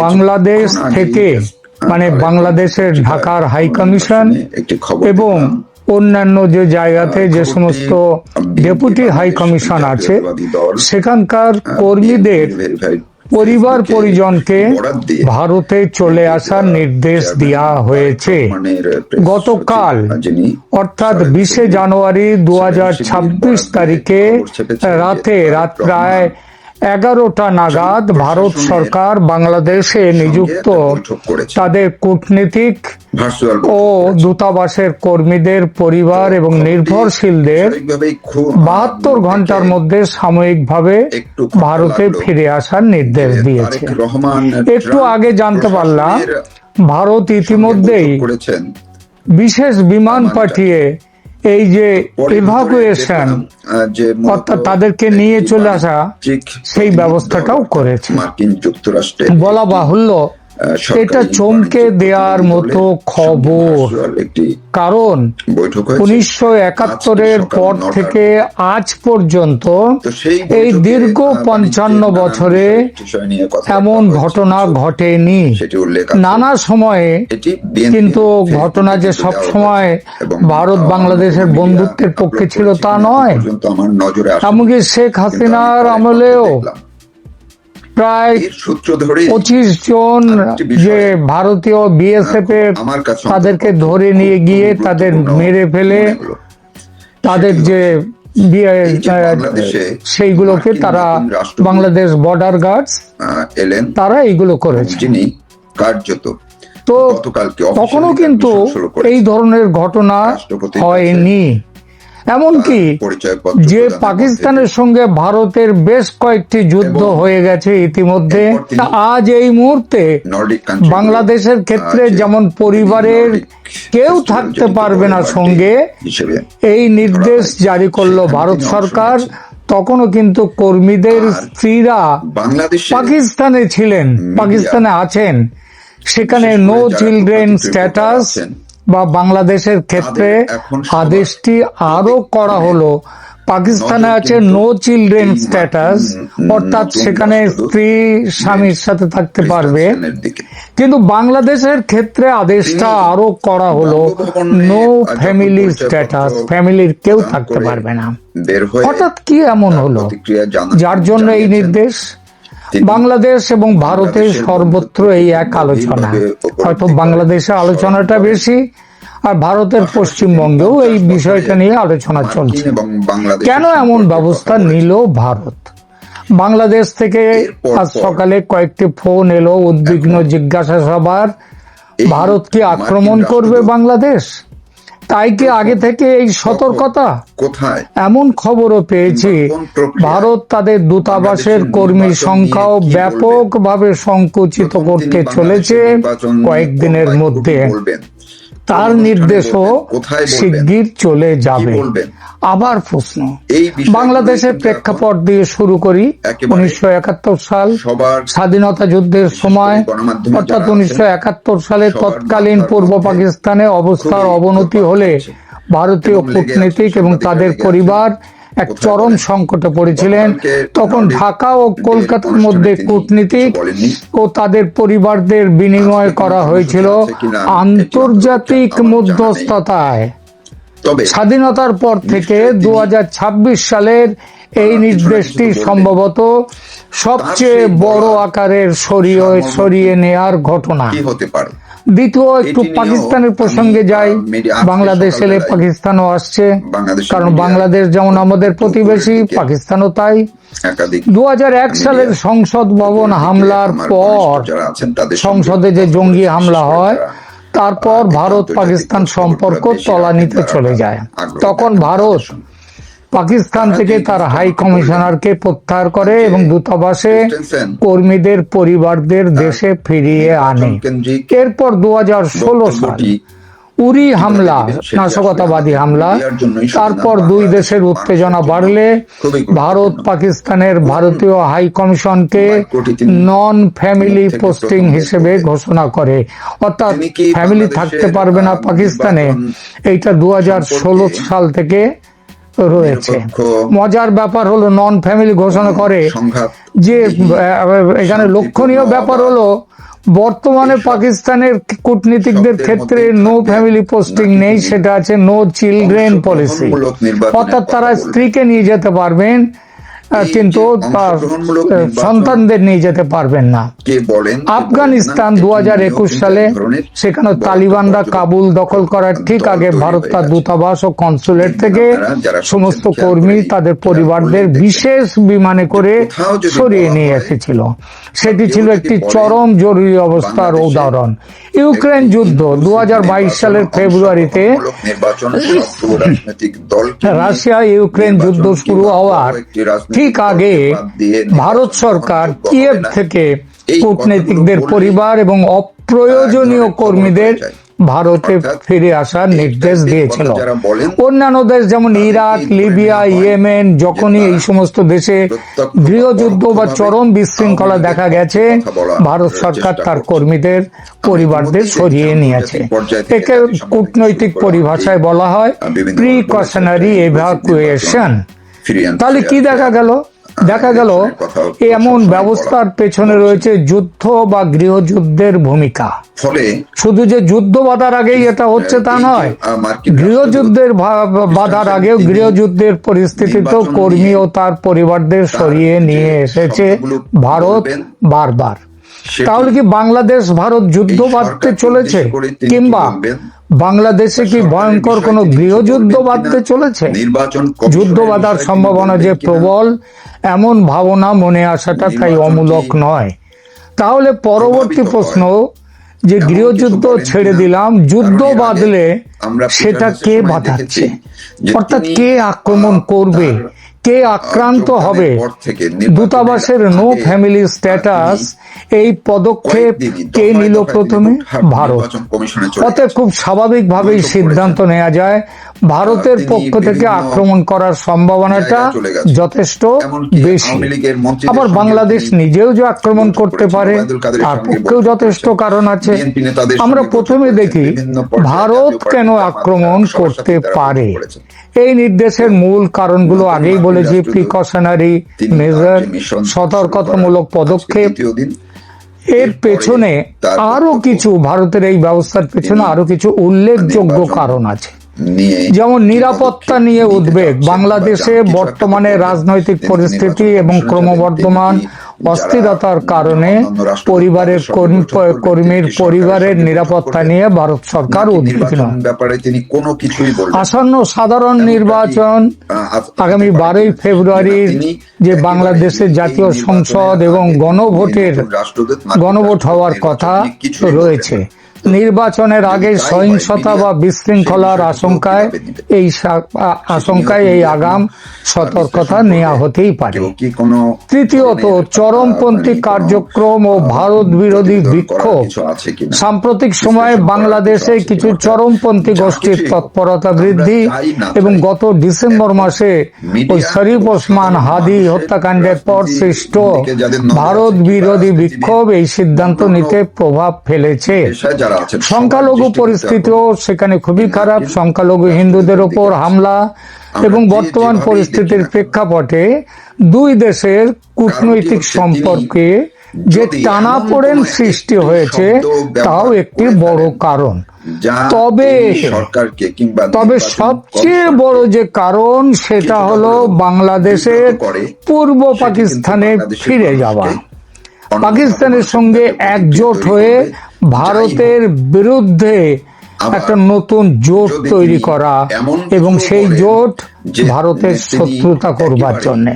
বাংলাদেশ থেকে মানে বাংলাদেশের ঢাকার হাই কমিশন এবং অন্যান্য যে জায়গাতে যে সমস্ত ডেপুটি হাই কমিশন আছে সেখানকার কর্মীদের পরিবার পরিজনকে ভারতে চলে আসার নির্দেশ দেওয়া হয়েছে। গতকাল অর্থাৎ 20শে জানুয়ারি 2026 তারিখে রাত প্রায় 11টা নাগাদ ভারত সরকার বাংলাদেশে নিযুক্ত তাদের কূটনীতিক ও দূতাবাসের কর্মীদের পরিবার এবং নির্ভরশীলদের 72 ঘন্টার মধ্যে সাময়িকভাবে ভারতে ফিরে আসার নির্দেশ দিয়েছে। একটু আগে জানতে পারলাম ভারত ইতিমধ্যেই বিশেষ বিমান পাঠিয়ে এই যে ইভাকুয়েশন অর্থাৎ তাদেরকে নিয়ে চলে আসা সেই ব্যবস্থাটাও করেছে। বলা বাহুল্য এটা চমকে দেওয়ার মতো খবর, কারণ 1971-এর পর থেকে আজ পর্যন্ত এই দীর্ঘ 55 বছরে এমন ঘটনা ঘটেনি। নানা সময়ে কিন্তু ঘটনা যে সব সময় ভারত বাংলাদেশের বন্ধুত্বের পক্ষে ছিল তা নয়। এমনকি শেখ হাসিনার আমলেও প্রায় 25 জন যে ভারতীয় বিএসএফ এর তাদেরকে ধরে নিয়ে গিয়ে তাদের মেরে ফেলে তাদের যে সেইগুলোকে তারা বাংলাদেশ বর্ডার গার্ডস তারা এইগুলো করেছে। তো কখনো কিন্তু এই ধরনের ঘটনা হয়নি। এমনকি যে পাকিস্তানের সঙ্গে ভারতের বেশ কয়েকটি যুদ্ধ হয়ে গেছে ইতিমধ্যে, আজ এই মুহূর্তে বাংলাদেশের ক্ষেত্রে যেমন পরিবারের কেউ থাকতে পারবে না সঙ্গে এই নির্দেশ জারি করলো ভারত সরকার, তখনও কিন্তু কর্মীদের স্ত্রীরা পাকিস্তানে ছিলেন, পাকিস্তানে আছেন, সেখানে নো চিলড্রেন স্ট্যাটাস বা বাংলাদেশের ক্ষেত্রে আদেশটি আরো করা হলো। পাকিস্তানে আছে নো চিলড্রেন স্ট্যাটাস, অর্থাৎ সেখানে স্ত্রী স্বামীর সাথে থাকতে পারবে, কিন্তু বাংলাদেশের ক্ষেত্রে আদেশটা আরো করা হলো নো ফ্যামিলি স্ট্যাটাস, ফ্যামিলির কেউ থাকতে পারবে না। হঠাৎ কি এমন হলো যার জন্য এই নির্দেশ? বাংলাদেশ এবং ভারতের সর্বত্র এই এক আলোচনা, হয়তো বাংলাদেশে আলোচনাটা বেশি আর ভারতের পশ্চিমবঙ্গেও এই বিষয়টা নিয়ে আলোচনা চলছে। কেন এমন ব্যবস্থা নিল ভারত? বাংলাদেশ থেকে আজ সকালে কয়েকটি ফোন এলো, উদ্বিগ্ন জিজ্ঞাসা সবার, ভারত কি আক্রমণ করবে বাংলাদেশ? তাই কি আগে থেকে এই সতর্কতা? কোথায়? এমন খবরও পেয়েছি ভারত তাদের দূতাবাসের কর্মী সংখ্যাও ব্যাপকভাবে সংকুচিত করতে চলেছে কয়েকদিনের মধ্যে। তার নির্দেশও শিগগির চলে যাবে। আবার প্রশ্ন, বাংলাদেশের প্রেক্ষাপট দিয়ে শুরু করি। 1971 সাল স্বাধীনতা যুদ্ধের সময়, অর্থাৎ 1971 সালে তৎকালীন পূর্ব পাকিস্তানে অবস্থার অবনতি হলে ভারতীয় কূটনীতিক এবং তাদের পরিবার এক চরম সংকটে পড়েছিলেন। তখন ঢাকা ও কলকাতার মধ্যে কূটনীতিক ও তাদের পরিবারদের বিনিময় করা হয়েছিল আন্তর্জাতিক মধ্যস্থতায়। স্বাধীনতার পর থেকে 2026 সালের এই নির্দেশটি সম্ভবত সবচেয়ে বড় আকারের সরিয়ে নেয়ার ঘটনা। দ্বিতীয়, একটু পাকিস্তানের প্রসঙ্গে যাই। বাংলাদেশ এলে পাকিস্তানও আসছে, কারণ বাংলাদেশ যেমন আমাদের প্রতিবেশী, পাকিস্তানও তাই। 2001 সালের সংসদ ভবন হামলার পর, সংসদে যে জঙ্গি হামলা হয়, তারপর ভারত পাকিস্তান সম্পর্ক তলানিতে চলে যায়। তখন ভারত পাকিস্তান থেকে তার হাই কমিশনারকে প্রত্যাহার করে এবং দূতাবাসে কর্মীদের পরিবারদের দেশে ফিরিয়ে আনে। এরপর 2016 সাল উরি হামলা, নাশকতাবাদী হামলা, তারপর দুই দেশের উত্তেজনা বাড়লে ভারত পাকিস্তানের ভারতীয় হাই কমিশনকে নন ফ্যামিলি পোস্টিং হিসেবে ঘোষণা করে, অর্থাৎ ফ্যামিলি থাকতে পারবে না পাকিস্তানে। এইটা 2016 সাল থেকে রয়েছে। মজার ব্যাপার হলো নন ফ্যামিলি ঘোষণা করে যে এখানে লক্ষণীয় ব্যাপার হলো বর্তমানে পাকিস্তানের কূটনীতিকদের ক্ষেত্রে নো ফ্যামিলি পোস্টিং নেই, সেটা আছে নো চিলড্রেন পলিসি, অর্থাৎ তারা স্ত্রীকে নিয়ে যেতে পারবেন কিন্তু সন্তানদের নিয়ে যেতে পারবেন না। আফগানিস্তান 2021 সালে সেখানে তালিবানরা কাবুল দখল করার ঠিক আগে ভারত তার দূতাবাস ও কনসুলেট থেকে সমস্ত কর্মী তাদের পরিবারদের বিশেষ বিমানে করে সরিয়ে নিয়ে এসেছিল। সেটি ছিল একটি চরম জরুরি অবস্থার উদাহরণ। ইউক্রেন যুদ্ধ 2022 সালের ফেব্রুয়ারিতে রাশিয়া ইউক্রেন যুদ্ধ শুরু হওয়ার ঠিক আগে ভারত সরকার কিয়েভ থেকে কূটনীতিকদের পরিবার এবং অপ্রয়োজনীয় কর্মীদের ভারতে ফিরে আসার নির্দেশ দিয়েছিল। অন্যান্য দেশ যেমন ইরাক, লিবিয়া, ইয়েমেন, যখনই এই সমস্ত দেশে গৃহযুদ্ধ বা চরম বিশৃঙ্খলা দেখা গেছে, ভারত সরকার তার কর্মীদের পরিবারদের সরিয়ে নিয়েছে। একে কূটনৈতিক পরিভাষায় বলা হয় প্রিকশনারি এভাকুয়েশন। তাহলে কি দেখা গেল? দেখা গেল এমন ব্যবস্থার পেছনে রয়েছে যুদ্ধ বা গৃহযুদ্ধের ভূমিকা। শুধু যে যুদ্ধ বাধার আগেই এটা হচ্ছে তা নয়, গৃহযুদ্ধের বাধার আগেও গৃহযুদ্ধের পরিস্থিতিতেও কর্মী ও তার পরিবারদের সরিয়ে নিয়ে এসেছে ভারত বারবার। তাহলে কি বাংলাদেশ ভারত যুদ্ধ বাঁধতে চলেছে, কিংবা বাংলাদেশে কি ভয়ঙ্কর কোনো গৃহযুদ্ধ বাঁধতে চলেছে? যুদ্ধ বাঁধার সম্ভাবনা যে প্রবল, এমন ভাবনা মনে আসাটা তাই অমূলক নয়। তাহলে পরবর্তী প্রশ্ন যে গৃহযুদ্ধ ছেড়ে দিলাম, যুদ্ধ বাঁধলে সেটা কে বাঁধাচ্ছে, অর্থাৎ কে আক্রমণ করবে, কে আক্রান্ত হবে? দূতাবাসের নো ফ্যামিলি স্ট্যাটাস এই পদক্ষেপ কে নিল প্রথমে? ভারত। অতএব খুব স্বাভাবিকভাবেই সিদ্ধান্ত নেওয়া যায় ভারতের পক্ষ থেকে আক্রমণ করার সম্ভাবনাটা যথেষ্ট বেশি। আবার বাংলাদেশ নিজেও যে আক্রমণ করতে পারে তার পক্ষেও যথেষ্ট কারণ আছে। আমরা প্রথমে দেখি ভারত কেন আক্রমণ করতে পারে। এই নির্দেশের মূল কারণগুলো আগেই বলেছি, প্রিকশনারি মেজার, সতর্কতামূলক পদক্ষেপ। এর পেছনে আরো কিছু, ভারতের এই ব্যবস্থার পেছনে আরো কিছু উল্লেখযোগ্য কারণ আছে, যেমন নিরাপত্তা নিয়ে উদ্বেগ। বাংলাদেশে বর্তমানে রাজনৈতিক পরিস্থিতি এবং ক্রমবর্ধমান অস্থিরতার কারণে পরিবারের কর্মীর পরিবারের নিরাপত্তা নিয়ে ভারত সরকার উদ্বিগ্ন। আসন্ন সাধারণ নির্বাচন আগামী 12ই ফেব্রুয়ারির যে বাংলাদেশের জাতীয় সংসদ এবং গণভোট হওয়ার কথা রয়েছে। নির্বাচনের আগে সহিংসতা বা বিশৃঙ্খলার আশঙ্কায় এই আগাম সতর্কতা নেওয়া হতেই পারে। তৃতীয়ত, চরমপন্থী কার্যক্রম ও ভারত বিরোধী বিক্ষোভ। সাম্প্রতিক সময়ে বাংলাদেশে কিছু চরমপন্থী গোষ্ঠীর তৎপরতা বৃদ্ধি এবং গত ডিসেম্বর মাসে ওই শরীফ ওসমান হাদি হত্যাকাণ্ডের পর সৃষ্ট ভারত বিরোধী বিক্ষোভ এই সিদ্ধান্ত নিতে প্রভাব ফেলেছে। সংখ্যালঘু পরিস্থিতিও সেখানে খুবই খারাপ। সংখ্যালঘু হিন্দুদের ওপর হামলা এবং বর্তমান পরিস্থিতির প্রেক্ষাপটে দুই দেশের কূটনৈতিক সম্পর্কে যে টানাপোড়েন সৃষ্টি হয়েছে তাও একটি বড় কারণ। তবে সবচেয়ে বড় যে কারণ সেটা হলো বাংলাদেশের পূর্ব পাকিস্তানে ফিরে যাওয়া, পাকিস্তানের সঙ্গে একজোট হয়ে ভারতের বিরুদ্ধে একটা নতুন জোট তৈরি করা এবং সেই জোট ভারতের শত্রুতা করবার জন্য।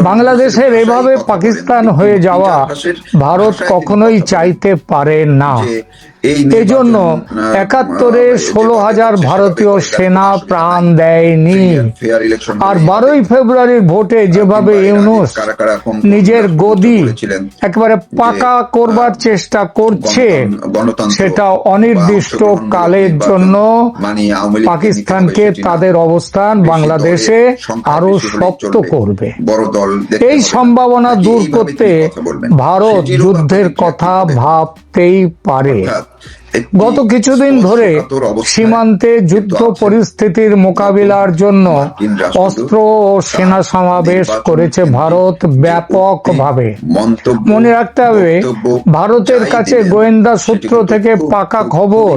বাংলাদেশের এভাবে পাকিস্তান হয়ে যাওয়া ভারত কখনোই চাইতে পারে না। এজন্য 71-এ 16,000 ভারতীয় সেনা প্রাণ দেয়নি। আর 12ই ফেব্রুয়ারির ভোটে যেভাবে ইউনূস নিজের গদি একেবারে পাকা করবার চেষ্টা করছে, সেটা অনির্দিষ্ট কালের জন্য পাকিস্তানকে তাদের অবস্থান বাংলাদেশে আরো শক্ত করবে। এই সম্ভাবনা দূর করতে ভারত যুদ্ধের কথা ভাবতেই পারে। গত কিছুদিন ধরে সীমান্তে যুদ্ধ পরিস্থিতির মোকাবিলার জন্য অস্ত্র ও সেনা সমাবেশ করেছে ভারত ব্যাপকভাবে। মনে রাখতে হবে, ভারতের কাছে গোয়েন্দা সূত্র থেকে পাকা খবর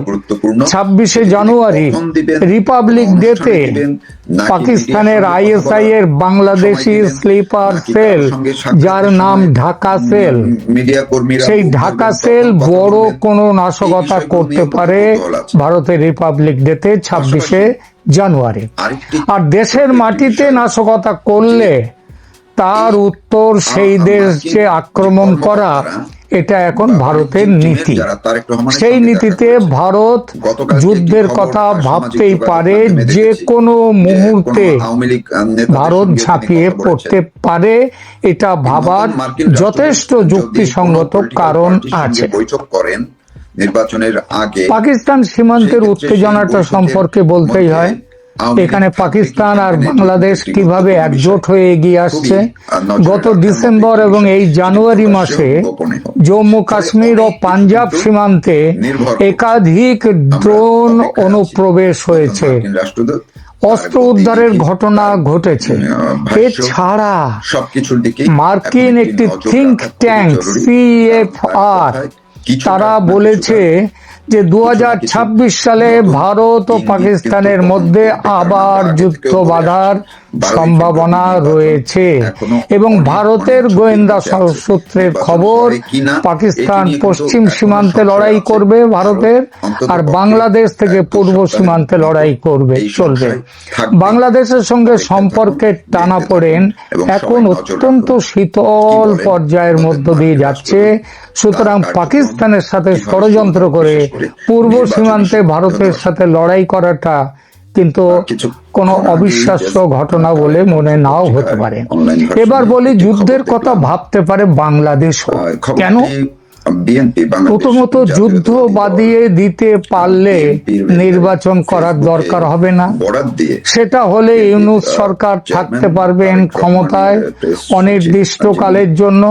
26শে জানুয়ারি রিপাবলিক ডেতে পাকিস্তানের আইএসআই এর বাংলাদেশি স্লিপার সেল, যার নাম ঢাকা সেল, সেই ঢাকা সেল বড় কোনো নাশকতা করতে পারে ভারতের রিপাবলিক ডেতে 26শে জানুয়ারি। আর দেশের মাটিতে নাশকতা করলে তার উত্তর সেই দেশ যে আক্রমণ করা, এটা এখন ভারতের নীতি। সেই নীতিতে ভারত যুদ্ধের কথা ভাবতেই পারে, যে কোনো মুহূর্তে ভারত ঝাঁপিয়ে পড়তে পারে। এটা ভাবার যথেষ্ট যুক্তিসঙ্গত কারণ আছে। নির্বাচনের আগে পাকিস্তান সীমান্তের উত্তেজনাটা সম্পর্কে বলতেই হয়। এখানে পাকিস্তান আর বাংলাদেশ কিভাবে একজোট হয়ে এগিয়ে আসছে। গত ডিসেম্বর এবং এই জানুয়ারি মাসে জম্মু কাশ্মীর ও পাঞ্জাব সীমান্তে একাধিক ড্রোন অনুপ্রবেশ হয়েছে, অস্ত্র উদ্ধারের ঘটনা ঘটেছে। এছাড়া মার্কিন একটি থিঙ্ক ট্যাঙ্ক CFR তারা বলেছে যে 2026 সালে ভারত ও পাকিস্তানের মধ্যে আবার যুদ্ধ বাঁধার সম্ভাবনা রয়েছে। এবং ভারতের গোয়েন্দা সূত্রের খবর, পাকিস্তান পশ্চিম সীমান্তে লড়াই করবে ভারতের, আর বাংলাদেশ থেকে পূর্ব সীমান্তে লড়াই করবে চলবে। বাংলাদেশের সঙ্গে সম্পর্কের টানাপোড়েন এখন অত্যন্ত শীতল পর্যায়ের মধ্য দিয়ে যাচ্ছে। সুতরাং পাকিস্তানের সাথে ষড়যন্ত্র করে পূর্ব সীমান্তে ভারতের সাথে লড়াই করাটা কিন্তু কোনো অবিশ্বাস্য ঘটনা বলে মনে নাও হতে পারে। এবার বলি, যুদ্ধের কথা ভাবতে পারে বাংলাদেশও কেন? প্রথমত, যুদ্ধ বাদিয়ে দিতে পারলে নির্বাচন করার দরকার হবে না। সেটা হলে ইউনূস সরকার থাকতে পারবেন ক্ষমতায় অনির্দিষ্টকালের জন্য।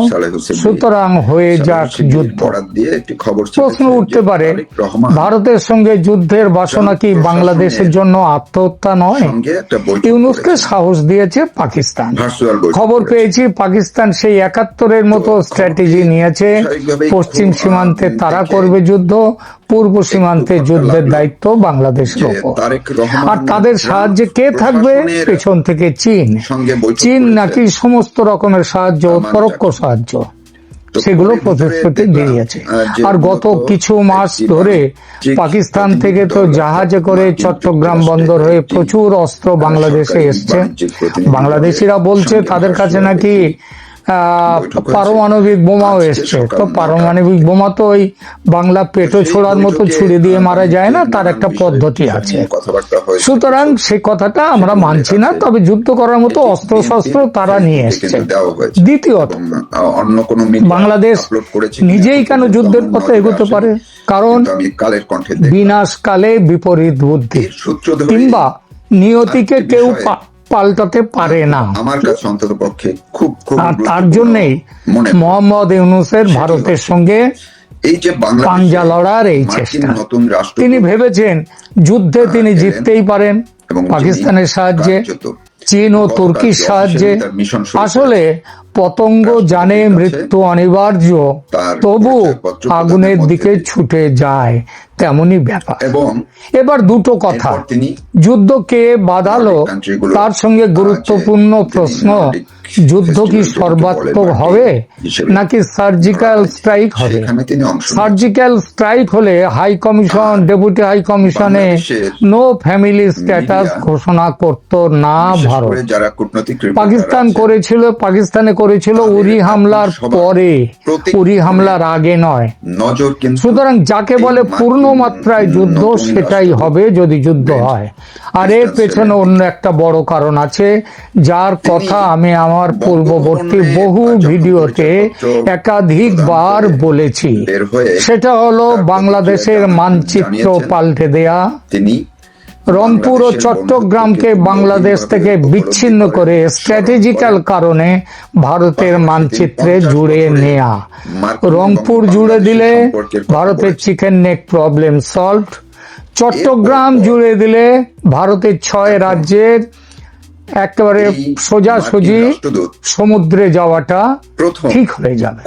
সুতরাং হয়ে যাক যুদ্ধ। প্রশ্ন উঠতে পারে, ভারতের সঙ্গে যুদ্ধের বাসনা কি বাংলাদেশের জন্য আত্মহত্যা নয়? ইউনূসকে সাহস দিয়েছে পাকিস্তান। খবর পেয়েছি পাকিস্তান সেই 71-এর মতো স্ট্র্যাটেজি নিয়েছে। পশ্চিম সীমান্তে তারা করবে যুদ্ধ, পূর্ব সীমান্তে যুদ্ধের দায়িত্ব বাংলাদেশের ওপর। আর তাদের সাহায্যে কে থাকবে? পেছন থেকে চীন। চীন নাকি সমস্ত রকমের সাহায্য, পরোক্ষ সাহায্য, সেগুলো প্রতিশ্রুতি দিয়েছে। আর গত কিছু মাস ধরে পাকিস্তান থেকে তো জাহাজে করে চট্টগ্রাম বন্দর হয়ে প্রচুর অস্ত্র বাংলাদেশে এসছে। বাংলাদেশিরা বলছে তাদের কাছে নাকি পারমাণবিক বোমাও এসছে। তো পারমাণবিক বোমা তো ওই বাংলা পেটো ছোড়ার মতো ছুরি দিয়ে মারা যায় না, তার একটা পদ্ধতি আছে। সুতরাং সে কথাটা আমরা মানছি না, তবে যুদ্ধ করার মতো অস্ত্র শস্ত্র তারা নিয়ে এসছে। দ্বিতীয়ত, বাংলাদেশ নিজেই কেন যুদ্ধের পথে এগোতে পারে? কারণ বিনাশকালে বিপরীত বুদ্ধি, কিংবা নিয়তিকে কেউ পাল্টাতে পারে না। আমার কাছে অন্ততপক্ষে খুব তার জন্যই মোহাম্মদ ইউনূসের ভারতের সঙ্গে এই যে পাঞ্জা লড়ার এই চেষ্টা। তিনি ভেবেছেন যুদ্ধে তিনি জিততেই পারেন পাকিস্তানের সাহায্যে, চীন ও তুর্কির সাহায্যে। আসলে পতঙ্গ জানে মৃত্যু অনিবার্য, তবু আগুনের দিকে ছুটে যায়, তেমনই ব্যাপার। এবার দুটো কথা, যুদ্ধ কে বাঁধালো তার সঙ্গে গুরুত্বপূর্ণ প্রশ্ন, যুদ্ধ কি সর্বাত্মক হবে নাকি সার্জিক্যাল স্ট্রাইক হবে? সার্জিক্যাল স্ট্রাইক হলে হাই কমিশন, ডেপুটি হাই কমিশনে নো ফ্যামিলি স্ট্যাটাস ঘোষণা করত না ভারত। পাকিস্তানে করেছিল উরি হামলার পরে, উরি হামলার আগে নয়। সুতরাং যাকে বলে পূর্ণ মাত্রায় যুদ্ধ, সেটাই হবে যদি যুদ্ধ হয়। আর এর পেছনে অন্য একটা বড় কারণ আছে, যার কথা আমি আমার পূর্ববর্তী বহু ভিডিওতে একাধিকবার বলেছি। সেটা হলো বাংলাদেশের মানচিত্র পাল্টে দেয়া, রংপুর ও চট্টগ্রামকে বাংলাদেশ থেকে বিচ্ছিন্ন করে স্ট্র্যাটেজিক্যাল কারণে ভারতের মানচিত্রে জুড়ে নেয়া। রংপুর জুড়ে দিলে ভারতের chicken neck problem solved. Chittagong জুড়ে দিলে ভারতের 6 রাজ্যের একেবারে সোজাসুজি সমুদ্রে যাওয়াটা ঠিক হয়ে যাবে।